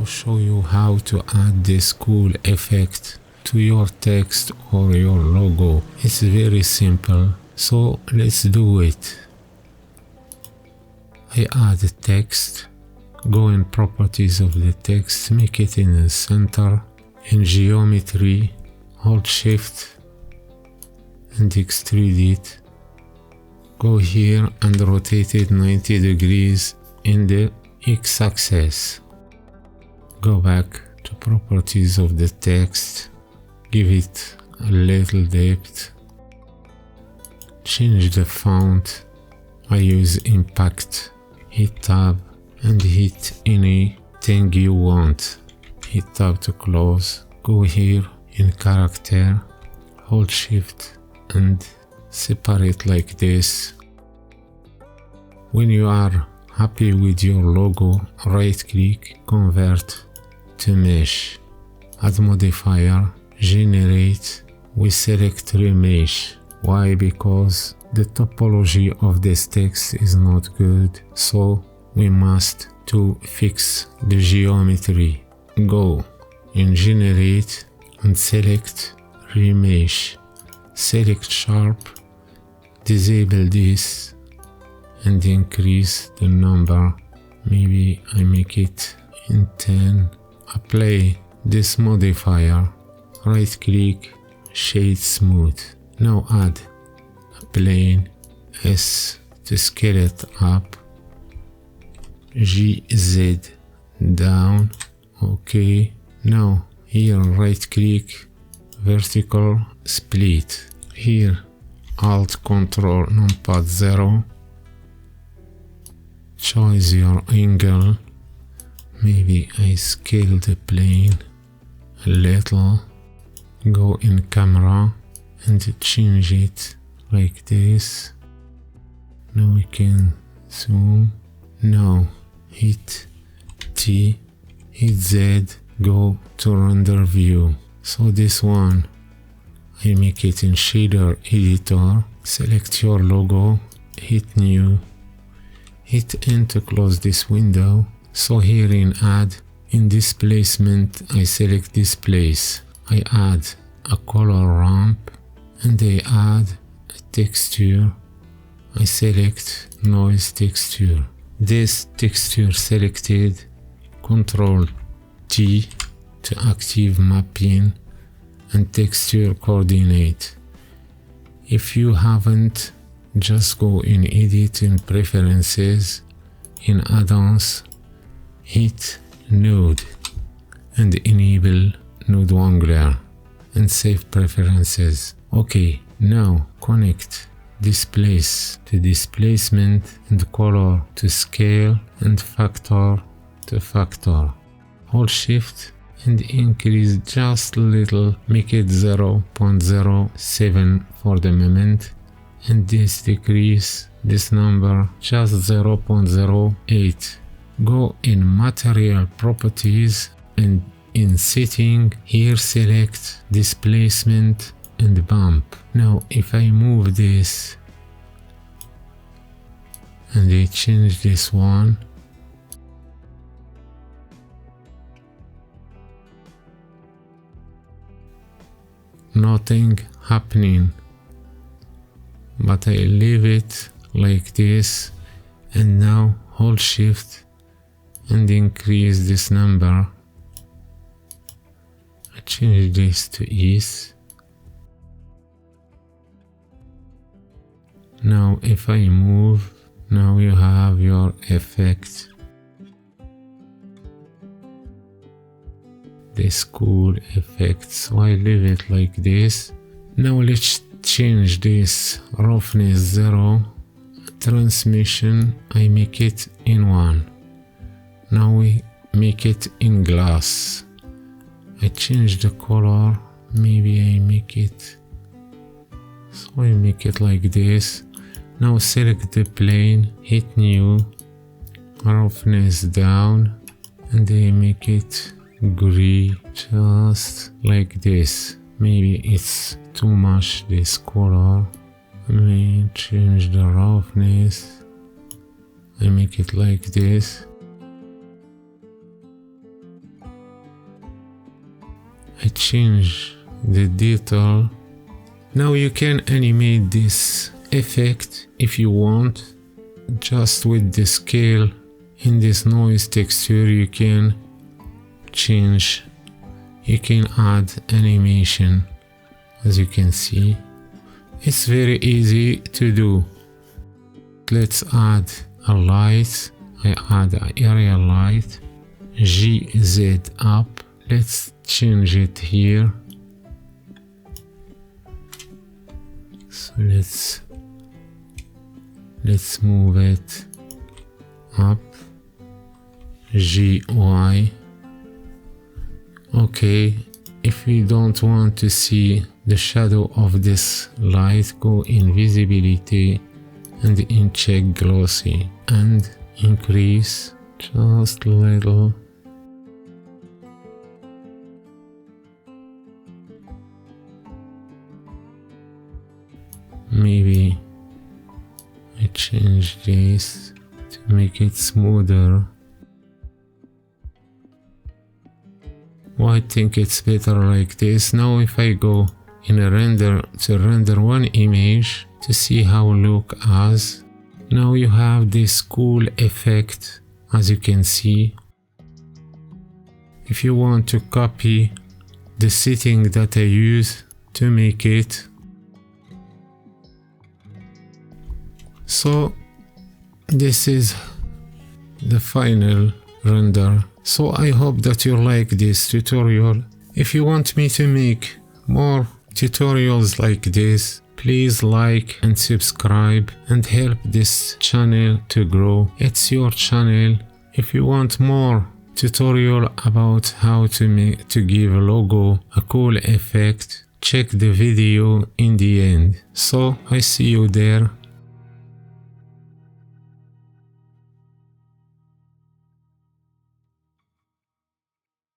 show you how to add this cool effect to your text or your logo. It's very simple, so let's do it. I add text, go in properties of the text, make it in the center, in geometry, hold shift and extrude it. Go here and rotate it 90 degrees in the x-axis. Go back to properties of the text, give it a little depth, change the font. I use impact, hit tab and hit anything you want. Hit tab to close. Go here in character, hold shift and separate like this. When you are happy with your logo, right click, convert to mesh, add modifier, generate. We select remesh. Why? Because the topology of this text is not good, so we must to fix the geometry. Go in generate and select remesh, select sharp, disable this and increase the number. Maybe I make it in 10. Apply this modifier, right click, shade smooth. Now add a plane S to scale it up, GZ down. Okay, now here right click, vertical split. Here Alt Control numpad 0. Choose your angle. Maybe I scale the plane a little. Go in camera and change it like this. Now we can zoom. Now hit T, hit Z, go to render view. So this one, I make it in shader editor. Select your logo, hit new, hit N to close this window. So here in add, in displacement, I select displace. I add a color ramp and I add a texture. I select noise texture. This texture selected, Ctrl T to active mapping and texture coordinate. If you haven't, just go in edit in preferences, in add-ons, hit node and enable node wrangler and save preferences. Okay, now connect displace to displacement and color to scale and factor to factor. Hold shift and increase just a little, make it 0.07 for the moment, and this decrease this number just 0.08. Go in material properties and in setting, here select displacement and bump. Now if I move this and I change this one, nothing happening, but I leave it like this, and now hold shift and increase this number. I change this to ease. Now if I move, now you have your effect. This cool effect, so I leave it like this. Now let's change this roughness 0, transmission I make it in 1. Now we make it in glass. I change the color, maybe I make it, so I make it like this. Now select the plane, hit new, roughness down, and I make it gray, just like this. Maybe it's too much this color. I may change the roughness. I make it like this. I change the detail. Now you can animate this effect if you want. Just with the scale in this noise texture you can change, you can add animation. As you can see, it's very easy to do. Let's add a light. I add an area light, GZ up. Let's change it here. So let's move it up. GY. Okay, if we don't want to see the shadow of this light, go in visibility and in check glossy and increase just a little. Maybe I change this to make it smoother. Well, I think it's better like this. Now if I go in a render to render one image to see how it look as. Now you have this cool effect, as you can see. If you want to copy the setting that I use to make it. So this is the final render. So I hope that you like this tutorial. If you want me to make more tutorials like this, please like and subscribe and help this channel to grow. It's your channel. If you want more tutorial about how to give a logo a cool effect, check the video in the end. So I see you there.